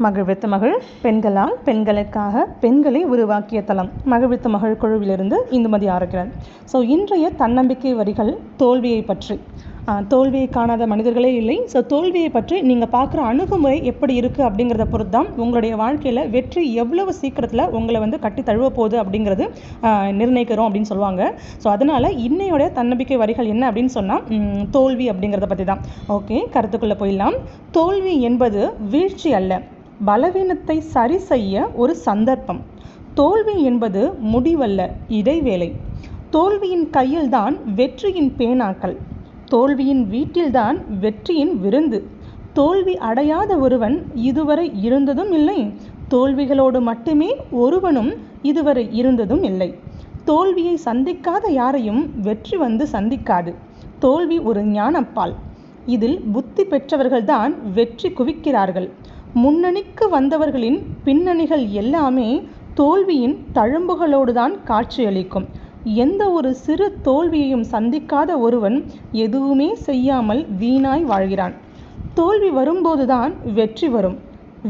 மகிழ்வித்து மகிழ் பெண்களால் பெண்களுக்காக பெண்களை உருவாக்கிய தளம் மகிழ்வித்து மகிழ் குழுவிலிருந்து இந்துமதி ஆரோக்கியன். ஸோ இன்றைய தன்னம்பிக்கை வரிகள் தோல்வியை பற்றி. தோல்வியை காணாத மனிதர்களே இல்லை. ஸோ தோல்வியை பற்றி நீங்கள் பார்க்குற அணுகுமுறை எப்படி இருக்குது அப்படிங்கிறத பொறுத்து தான் உங்களுடைய வாழ்க்கையில் வெற்றி எவ்வளவு சீக்கிரத்தில் உங்களை கட்டி தழுவ போகுது அப்படிங்கிறது நிர்ணயிக்கிறோம் அப்படின்னு சொல்லுவாங்க. ஸோ அதனால் இன்னையோடைய தன்னம்பிக்கை வரிகள் என்ன அப்படின்னு சொன்னால் தோல்வி அப்படிங்கிறத பற்றி தான். ஓகே, கருத்துக்குள்ளே போயிடலாம். தோல்வி என்பது வீழ்ச்சி அல்ல, பலவீனத்தை சரி செய்ய ஒரு சந்தர்ப்பம். தோல்வி என்பது முடிவல்ல, இடைவேளை. தோல்வியின் கையில்தான் வெற்றியின் பேனாக்கள். தோல்வியின் வீட்டில்தான் வெற்றியின் விருந்து. தோல்வி அடையாத ஒருவன் இதுவரை இருந்ததும் இல்லை. தோல்விகளோடு மட்டுமே ஒருவனும் இதுவரை இருந்ததும் இல்லை. தோல்வியை சந்திக்காத யாரையும் வெற்றி சந்திக்காது. தோல்வி ஒரு ஞானப்பால். இதில் புத்தி பெற்றவர்கள்தான் வெற்றி குவிக்கிறார்கள். முன்னணிக்கு வந்தவர்களின் பின்னணிகள் எல்லாமே தோல்வியின் தழும்புகளோடுதான் காட்சியளிக்கும். எந்த ஒரு சிறு தோல்வியையும் சந்திக்காத ஒருவன் எதுவுமே செய்யாமல் வீணாய் வாழ்கிறான். தோல்வி வரும்போதுதான் வெற்றி வரும்.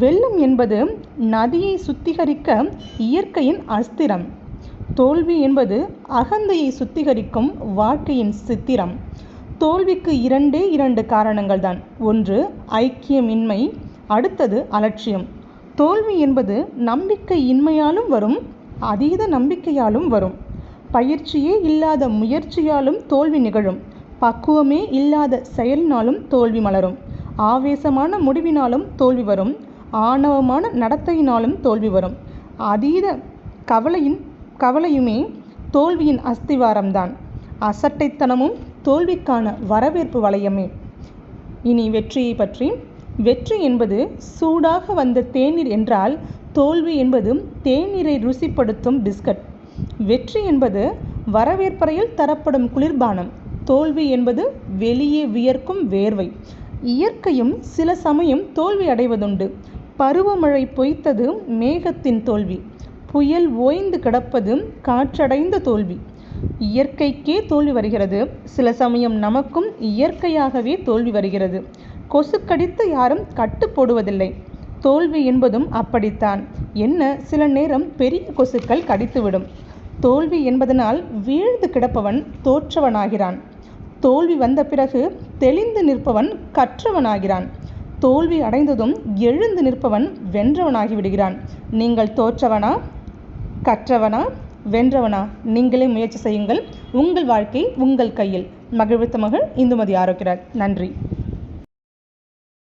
வெள்ளம் என்பது நதியை சுத்திகரிக்க இயற்கையின் அஸ்திரம். தோல்வி என்பது அகந்தையை சுத்திகரிக்கும் வாழ்க்கையின் சித்திரம். தோல்விக்கு இரண்டு காரணங்கள் தான். ஒன்று ஐக்கியமின்மை, அடுத்தது அலட்சியம். தோல்வி என்பது நம்பிக்கை இன்மையாலும் வரும், அதீத நம்பிக்கையாலும் வரும். பயிற்சியே இல்லாத முயற்சியாலும் தோல்வி நிகழும். பக்குவமே இல்லாத செயலினாலும் தோல்வி மலரும். ஆவேசமான முடிவினாலும் தோல்வி வரும். ஆணவமான நடத்தையினாலும் தோல்வி வரும். அதீத கவலையுமே தோல்வியின் அஸ்திவாரம்தான். அசட்டைத்தனமும் தோல்விக்கான வரவேற்பு வளையமே. இனி வெற்றியை பற்றி. வெற்றி என்பது சூடாக வந்த தேநீர் என்றால், தோல்வி என்பது தேநீரை ருசிப்படுத்தும் பிஸ்கட். வெற்றி என்பது வரவேற்பறையில் தரப்படும் குளிர்பானம். தோல்வி என்பது வெளியே வியர்க்கும் வேர்வை. இயற்கையும் சில சமயம் தோல்வி அடைவதுண்டு. பருவமழை பொய்த்தது மேகத்தின் தோல்வி. புயல் ஓய்ந்து கிடப்பது காற்றடைந்த தோல்வி. இயற்கைக்கே தோல்வி வருகிறது. சில சமயம் நமக்கும் இயற்கையாகவே தோல்வி வருகிறது. கொசு கடித்து யாரும் கட்டு போடுவதில்லை. தோல்வி என்பதும் அப்படித்தான். என்ன, சில நேரம் பெரிய கொசுக்கள் கடித்துவிடும். தோல்வி என்பதனால் வீழ்ந்து கிடப்பவன் தோற்றவனாகிறான். தோல்வி வந்த பிறகு தெளிந்து நிற்பவன் கற்றவனாகிறான். தோல்வி அடைந்ததும் எழுந்து நிற்பவன் வென்றவனாகி விடுகிறான். நீங்கள் தோற்றவனா, கற்றவனா, வென்றவனா? நீங்களே முயற்சி செய்யுங்கள். உங்கள் வாழ்க்கை உங்கள் கையில். மகிழ்வித்த மகள் இந்துமதி ஆரோக்கியர். நன்றி.